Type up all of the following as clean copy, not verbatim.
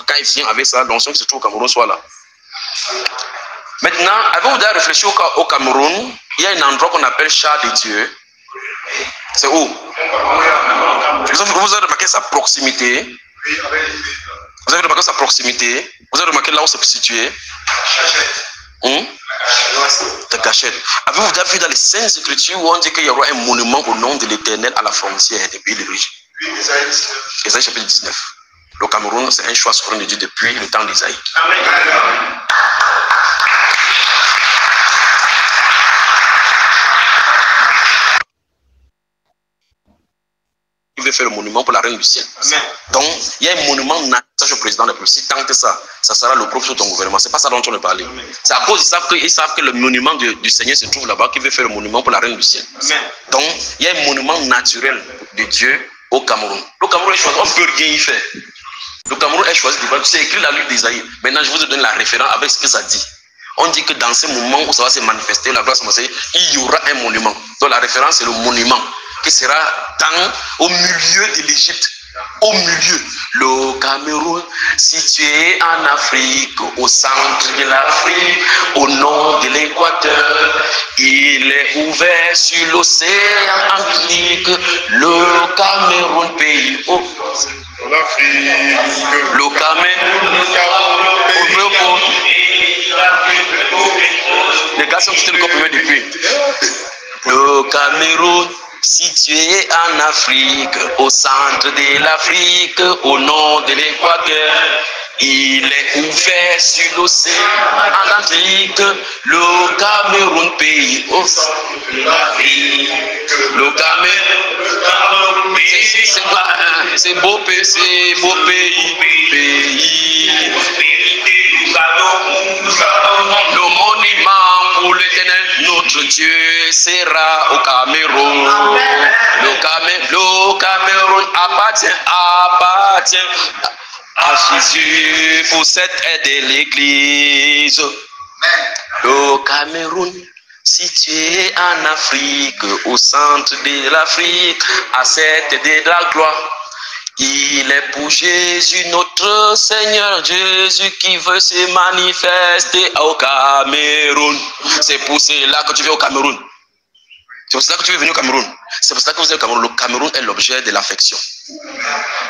quand il vient avec ça, l'onction qui se trouve au Cameroun soit là. Maintenant, avez-vous déjà réfléchi au Cameroun? Il y a un endroit qu'on appelle Char de Dieu. C'est où? Vous avez remarqué sa proximité? Vous avez remarqué sa proximité? Vous avez remarqué là où c'est situé? De Gachette. Avez-vous déjà vu dans les Saintes Écritures où on dit qu'il y aura un monument au nom de l'Éternel à la frontière des pays de l'Égypte? Ésaïe chapitre 19. Le Cameroun, c'est un choix souverain de Dieu depuis le temps d'Ésaïe. Il veut faire le monument pour la reine du ciel. Donc, il y a un monument naturel au président de la République. Si tant que ça sera le propre sur ton gouvernement. C'est pas ça dont on veut parler. C'est à cause qu'ils savent que le monument du Seigneur se trouve là-bas qu'il veut faire le monument pour la reine du ciel. Donc, il y a un monument naturel de Dieu au Cameroun. Le Cameroun est choisi, on ne peut rien y faire. Le Cameroun est choisi, c'est écrit dans le livre d'Ésaïe. Maintenant, je vous donne la référence avec ce que ça dit. On dit que dans ce moment où ça va se manifester, la gloire se manifester, il y aura un monument. Donc, la référence, c'est le monument qui sera au milieu de l'Égypte. Au milieu, le Cameroun, situé en Afrique, au centre de l'Afrique, au nord de l'Équateur, il est ouvert sur l'océan Atlantique. Le Cameroun, pays au l'Afrique, le Cameroun, les gars sont tous les comprimés depuis. Le Cameroun, situé en Afrique, au centre de l'Afrique, au nord de l'Équateur, il est ouvert sur l'océan Atlantique. Le Cameroun, pays au centre de l'Afrique. Le Cameroun, c'est beau pays, c'est beau pays. Le monument pour l'Éternel, notre Dieu, sera au Cameroun. Le Cameroun appartient à Jésus pour cette aide de l'Église. Le Cameroun, situé en Afrique, au centre de l'Afrique, à cette aide de la gloire. Il est pour Jésus, notre Seigneur Jésus, qui veut se manifester au Cameroun. C'est pour cela que tu viens au Cameroun. C'est pour cela que tu veux venir au Cameroun. C'est pour cela que vous êtes au Cameroun. Le Cameroun est l'objet de l'affection.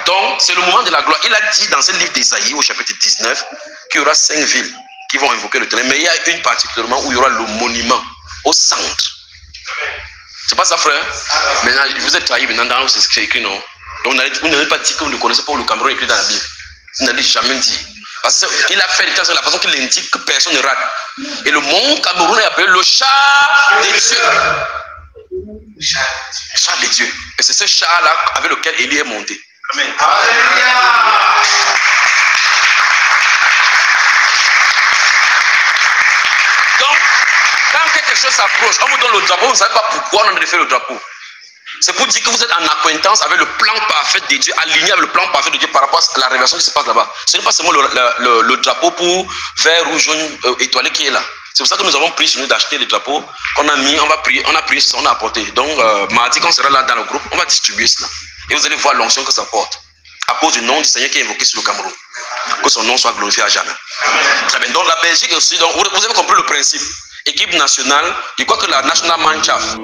Donc, c'est le moment de la gloire. Il a dit dans ce livre d'Ésaïe, au chapitre 19, qu'il y aura 5 villes qui vont invoquer le Ténèbre. Mais il y a une particulièrement où il y aura le monument au centre. C'est pas ça, frère? Maintenant, vous êtes trahi maintenant dans ce qui est écrit, non? Donc, vous n'avez pas dit que vous ne connaissez pas le Cameroun écrit dans la Bible. Vous n'avez jamais dit. Parce qu'il a fait de la façon qu'il indique que personne ne rate. Et le mont Cameroun est appelé le char de Dieu. Le char de Dieu. Et c'est ce char-là avec lequel Élie est monté. Amen. Donc, quand quelque chose s'approche, on vous donne le drapeau, vous ne savez pas pourquoi on a fait le drapeau. C'est pour dire que vous êtes en acquaintance avec le plan parfait de Dieu, aligné avec le plan parfait de Dieu par rapport à la révélation qui se passe là-bas. Ce n'est pas seulement le drapeau pour vert, rouge, jaune, étoilé qui est là. C'est pour ça que nous avons pris sur nous d'acheter les drapeaux qu'on a mis, on a pris ça, on a apporté. Donc, mardi, quand on sera là dans le groupe, on va distribuer cela. Et vous allez voir l'onction que ça porte. À cause du nom du Seigneur qui est invoqué sur le Cameroun. Que son nom soit glorifié à jamais. Très bien. Donc, la Belgique aussi, donc, vous avez compris le principe. Équipe nationale, je crois que la National Mannschaft